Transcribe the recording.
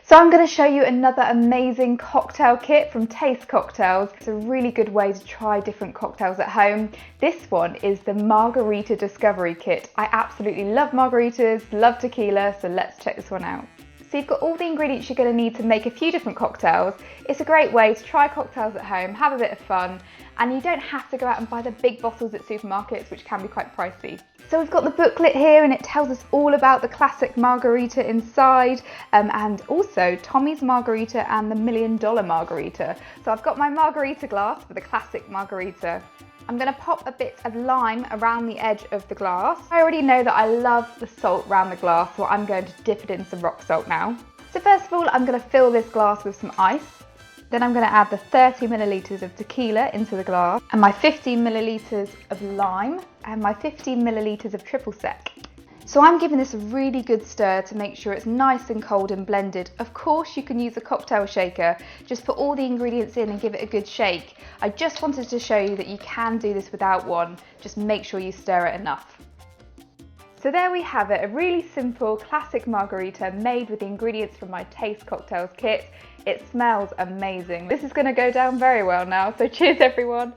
So I'm going to show you another amazing cocktail kit from Taste Cocktails. It's a really good way to try different cocktails at home. This one is the Margarita Discovery Kit. I absolutely love margaritas, love tequila, so let's check this one out. So you've got all the ingredients you're going to need to make a few different cocktails. It's a great way to try cocktails at home, have a bit of fun, and you don't have to go out and buy the big bottles at supermarkets, which can be quite pricey. So we've got the booklet here and it tells us all about the classic margarita inside, and also Tommy's Margarita and the $1 Million Margarita. So I've got my margarita glass for the classic margarita. I'm going to pop a bit of lime around the edge of the glass. I already know that I love the salt around the glass, so I'm going to dip it in some rock salt now. So first of all, I'm going to fill this glass with some ice. Then I'm going to add the 30 millilitres of tequila into the glass, and my 15 millilitres of lime, and my 15 millilitres of triple sec. So I'm giving this a really good stir to make sure it's nice and cold and blended. Of course you can use a cocktail shaker, just put all the ingredients in and give it a good shake. I just wanted to show you that you can do this without one, just make sure you stir it enough. So there we have it, a really simple classic margarita made with the ingredients from my Taste Cocktails kit. It smells amazing. This is going to go down very well now, so cheers everyone.